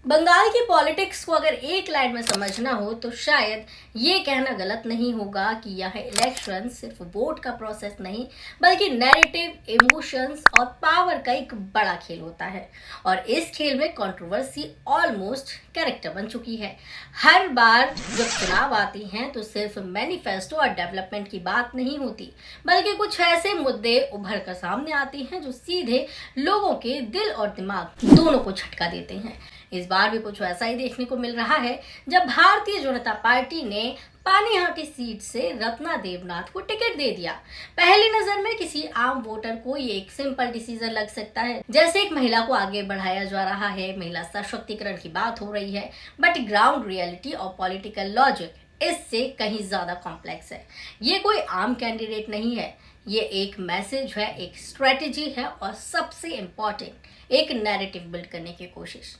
बंगाल की पॉलिटिक्स को अगर एक लाइन में समझना हो तो शायद ये कहना गलत नहीं होगा कि यह इलेक्शन सिर्फ वोट का प्रोसेस नहीं बल्कि नैरेटिव, इमोशंस और पावर का एक बड़ा खेल होता है। और इस खेल में कंट्रोवर्सी ऑलमोस्ट कैरेक्टर बन चुकी है। हर बार जब चुनाव आती हैं तो सिर्फ मैनिफेस्टो और डेवलपमेंट की बात नहीं होती, बल्कि कुछ ऐसे मुद्दे उभर कर सामने आते हैं जो सीधे लोगों के दिल और दिमाग दोनों को झटका देते हैं। इस बार भी कुछ ऐसा ही देखने को मिल रहा है जब भारतीय जनता पार्टी ने पानीहाटी सीट से रत्ना देवनाथ को टिकट दे दिया। पहली नजर में किसी आम वोटर को ये एक सिंपल डिसीजन लग सकता है, जैसे एक महिला को आगे बढ़ाया जा रहा है, महिला सशक्तिकरण की बात हो रही है। बट ग्राउंड रियलिटी और पॉलिटिकल लॉजिक इससे कहीं ज्यादा कॉम्प्लेक्स है। ये कोई आम कैंडिडेट नहीं है, ये एक मैसेज है, एक स्ट्रेटेजी है और सबसे इम्पोर्टेंट एक नैरेटिव बिल्ड करने की कोशिश,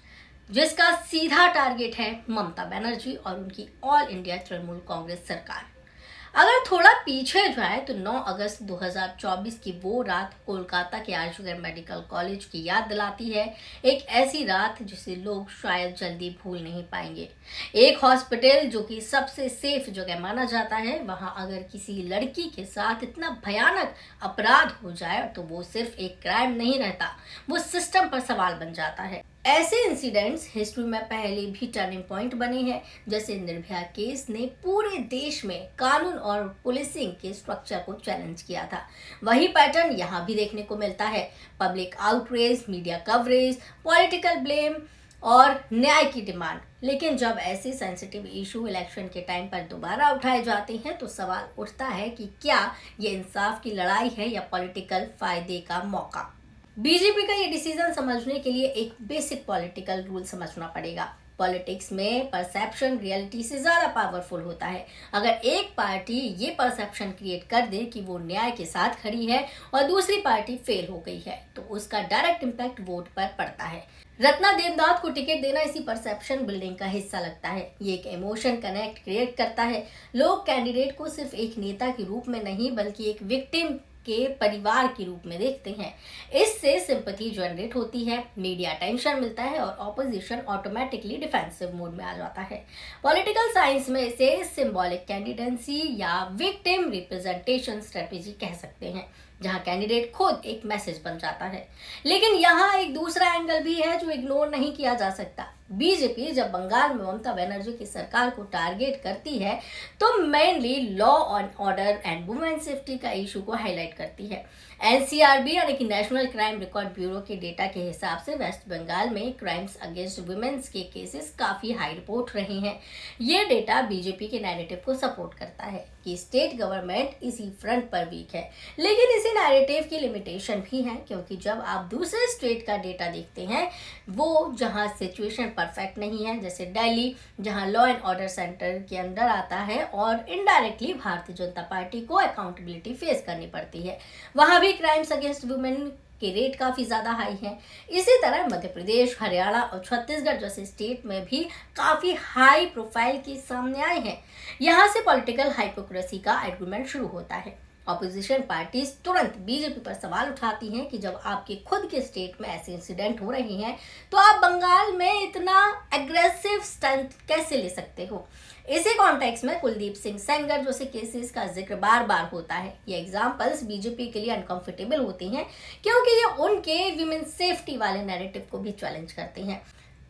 जिसका सीधा टारगेट है ममता बनर्जी और उनकी ऑल इंडिया तृणमूल कांग्रेस सरकार। अगर थोड़ा पीछे जाए तो 9 अगस्त 2024 की वो रात कोलकाता के आर्यगढ़ मेडिकल कॉलेज की याद दिलाती है। एक ऐसी रात जिसे लोग शायद जल्दी भूल नहीं पाएंगे। एक हॉस्पिटल जो कि सबसे सेफ जगह माना जाता है, वहां अगर किसी लड़की के साथ इतना भयानक अपराध हो जाए तो वो सिर्फ एक क्राइम नहीं रहता, वो सिस्टम पर सवाल बन जाता है। ऐसे इंसिडेंट्स हिस्ट्री में पहले भी टर्निंग पॉइंट बने हैं, जैसे निर्भया केस ने पूरे देश में कानून और पुलिसिंग के स्ट्रक्चर को चैलेंज किया था। वही पैटर्न यहाँ भी देखने को मिलता है। Public outrage, media coverage, political blame और न्याय की डिमांड। लेकिन जब ऐसे सेंसिटिव इशू इलेक्शन के टाइम पर दोबारा उठाए जाते हैं तो सवाल उठता है कि क्या ये इंसाफ की लड़ाई है या पॉलिटिकल फायदे का मौका। बीजेपी का ये डिसीजन समझने के लिए एक बेसिक पॉलिटिकल रूल समझना पड़ेगा। पॉलिटिक्स में परसेप्शन रियलिटी से ज्यादा पावरफुल होता है। अगर एक पार्टी ये परसेप्शन क्रिएट कर दे कि वो न्याय के साथ खड़ी है और दूसरी पार्टी फेल हो गई है, तो उसका डायरेक्ट इम्पैक्ट वोट पर पड़ता है। रत्ना देवनाथ को टिकट देना इसी परसेप्शन बिल्डिंग का हिस्सा लगता है। ये एक इमोशन कनेक्ट क्रिएट करता है। लोग कैंडिडेट को सिर्फ एक नेता के रूप में नहीं बल्कि एक विक्टिम के परिवार के रूप में देखते हैं। इससे सिंपैथी जनरेट होती है, मीडिया अटेंशन मिलता है और ऑपोजिशन ऑटोमेटिकली डिफेंसिव मोड में आ जाता है। पॉलिटिकल साइंस में इसे सिंबॉलिक कैंडिडेंसी या विक्टिम रिप्रेजेंटेशन स्ट्रेटेजी कह सकते हैं, जहां कैंडिडेट खुद एक मैसेज बन जाता है। लेकिन यहाँ एक दूसरा एंगल भी है जो इग्नोर नहीं किया जा सकता। बीजेपी जब बंगाल में ममता बनर्जी की सरकार को टारगेट करती है तो mainly law and order and women safety का इशू को हाईलाइट करती है। एनसीआरबी यानी कि नेशनल क्राइम रिकॉर्ड ब्यूरो के डेटा के हिसाब से वेस्ट बंगाल में क्राइम्स अगेंस्ट वुमेन्स के केसेस काफी हाई रिपोर्ट रहे हैं। ये डेटा बीजेपी के नैरेटिव को सपोर्ट करता है कि स्टेट गवर्नमेंट इसी फ्रंट पर वीक है। लेकिन इसी नैरेटिव की लिमिटेशन भी है, क्योंकि जब आप दूसरे स्टेट का डेटा देखते हैं, वो जहां सिचुएशन परफेक्ट नहीं है, जैसे दिल्ली जहां लॉ एंड ऑर्डर सेंटर के अंदर आता है और इनडायरेक्टली भारतीय जनता पार्टी को अकाउंटेबिलिटी फेस करनी पड़ती है, वहां भी क्राइम्स अगेंस्ट वुमेन के रेट काफी ज्यादा हाई है। इसी तरह मध्य प्रदेश, हरियाणा और छत्तीसगढ़ जैसे स्टेट में भी काफी हाई प्रोफाइल के सामने आए हैं। यहाँ से पॉलिटिकल हाइपोक्रेसी का आर्गुमेंट शुरू होता है। ऑपोजिशन पार्टीज तुरंत बीजेपी पर सवाल उठाती हैं कि जब आपके खुद के स्टेट में ऐसे इंसिडेंट हो रहे हैं तो आप बंगाल में इतना एग्रेसिव स्टंट कैसे ले सकते हो। इसी कॉन्टेक्स्ट में कुलदीप सिंह सेंगर जैसे केसेस का जिक्र बार बार होता है। ये एग्जांपल्स बीजेपी के लिए अनकंफर्टेबल होती हैं, क्योंकि ये उनके विमेन सेफ्टी वाले नैरेटिव को भी चैलेंज करती हैं।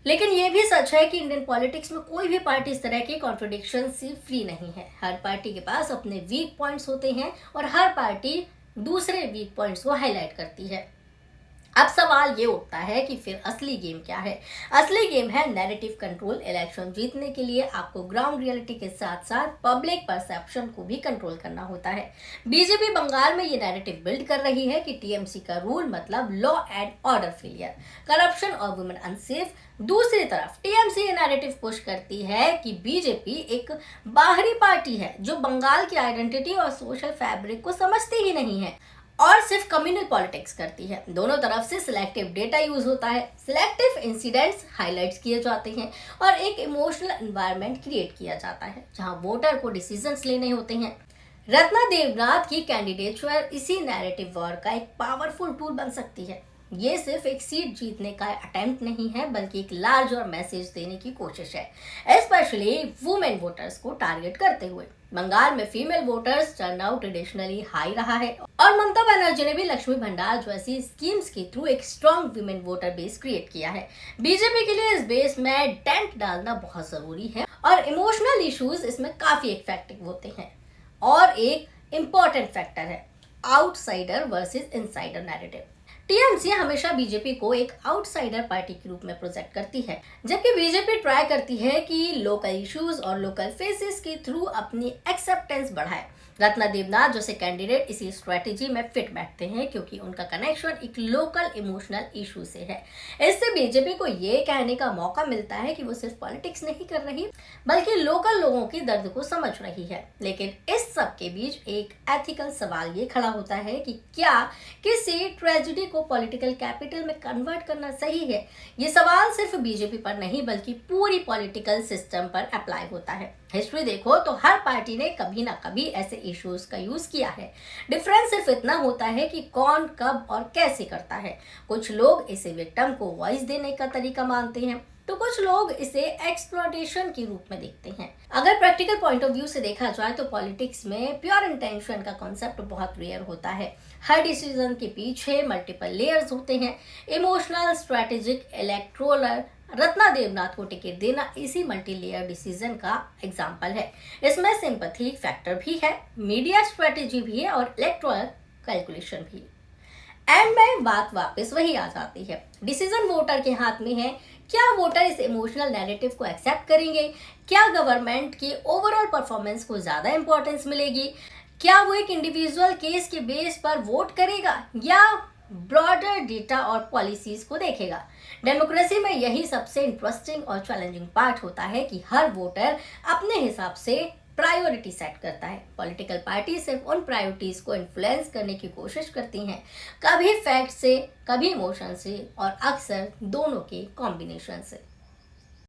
लेकिन ये भी सच है कि इंडियन पॉलिटिक्स में कोई भी पार्टी इस तरह के कॉन्ट्रडिक्शन से फ्री नहीं है। हर पार्टी के पास अपने वीक पॉइंट्स होते हैं और हर पार्टी दूसरे वीक पॉइंट्स को हाईलाइट करती है। अब सवाल ये उठता है कि फिर असली गेम क्या है। असली गेम है नैरेटिव कंट्रोल। इलेक्शन जीतने के लिए आपको ग्राउंड रियलिटी के साथ साथ पब्लिक परसेप्शन को भी कंट्रोल करना होता है। बीजेपी बंगाल में ये नैरेटिव बिल्ड कर रही है कि टीएमसी का रूल मतलब law and order failure, corruption और वुमेन अनसेफ। दूसरी तरफ टीएमसी ये नैरेटिव पुश करती है कि बीजेपी एक बाहरी पार्टी है जो बंगाल की आइडेंटिटी और सोशल फैब्रिक को समझती ही नहीं है और सिर्फ कम्युनल पॉलिटिक्स करती है। दोनों तरफ से सिलेक्टिव डेटा यूज होता है, सिलेक्टिव इंसिडेंट्स हाईलाइट्स किए जाते हैं और एक इमोशनल एनवायरनमेंट क्रिएट किया जाता है जहां वोटर को डिसीजंस लेने होते हैं। रत्ना देवनाथ की कैंडिडेचर इसी नैरेटिव वॉर का एक पावरफुल टूल बन सकती है। ये सिर्फ एक सीट जीतने का अटेम्प्ट नहीं है, बल्कि एक लार्ज और मैसेज देने की कोशिश है, स्पेशली वुमेन वोटर्स को टारगेट करते हुए। बंगाल में female voters turnout traditionally high रहा है और ममता बनर्जी ने भी लक्ष्मी भंडार जैसी स्कीम्स के थ्रू एक strong women voter base create किया है। बीजेपी के लिए इस बेस में डेंट डालना बहुत जरूरी है और इमोशनल इश्यूज इसमें काफी इफेक्टिव होते हैं। और एक इम्पोर्टेंट फैक्टर है outsider versus insider narrative. TMC हमेशा बीजेपी को एक आउटसाइडर पार्टी के रूप में प्रोजेक्ट करती है, जबकि बीजेपी ट्राई करती है कि लोकल इश्यूज और लोकल फेसेस के थ्रू अपनी एक्सेप्टेंस बढ़ाए। रत्ना देवनाथ जैसे कैंडिडेट इसी स्ट्रेटेजी में फिट बैठते हैं क्योंकि उनका कनेक्शन एक लोकल इमोशनल इशू से है। इससे बीजेपी को ये कहने का मौका मिलता है कि वो सिर्फ पॉलिटिक्स नहीं कर रही, बल्कि लोकल लोगों की दर्द को समझ रही है। लेकिन इस सब के बीच एक एथिकल सवाल ये खड़ा होता है कि क्या किसी ट्रेजेडी को पॉलिटिकल कैपिटल में कन्वर्ट करना सही है? ये सवाल सिर्फ बीजेपी पर नहीं बल्कि पूरी पॉलिटिकल सिस्टम पर अप्लाई होता है। हिस्ट्री देखो तो हर पार्टी ने कभी ना कभी ऐसे इश्यूज का यूज किया है। डिफरेंस सिर्फ इतना होता है कि कौन कब और कैसे करता है। कुछ लोग इसे विक्टिम को वॉइस देने का तरीका मानते हैं, तो कुछ लोग इसे एक्सप्लॉयटेशन के रूप में देखते हैं। अगर प्रैक्टिकल पॉइंट ऑफ व्यू से देखा जाए तो पॉलिटिक्स में प्योर इंटेंशन का कॉन्सेप्ट बहुत रेयर होता है। हर डिसीजन के पीछे मल्टीपल लेयर्स होते हैं, emotional, strategic, electoral. Ratna Debnath को टिकट देना इसी मल्टी लेयर डिसीजन का एग्जाम्पल है। इसमें सिंपैथी फैक्टर भी है, मीडिया स्ट्रेटेजी भी है और इलेक्टोरल कैलकुलेशन भी। एंड में बात वापस वही आ जाती है, डिसीजन वोटर के हाथ में है। क्या वोटर इस इमोशनल नैरेटिव को एक्सेप्ट करेंगे? क्या गवर्नमेंट की ओवरऑल परफॉर्मेंस को ज्यादा इंपॉर्टेंस मिलेगी? क्या वो एक इंडिविजुअल केस के बेस पर वोट करेगा या ब्रॉडर डेटा और पॉलिसीज को देखेगा? डेमोक्रेसी में यही सबसे इंटरेस्टिंग और चैलेंजिंग पार्ट होता है कि हर वोटर अपने हिसाब से प्रायोरिटी सेट करता है। पॉलिटिकल पार्टी सिर्फ उन प्रायोरिटीज को इन्फ्लुएंस करने की कोशिश करती हैं, कभी फैक्ट से, कभी इमोशन से और अक्सर दोनों के कॉम्बिनेशन से।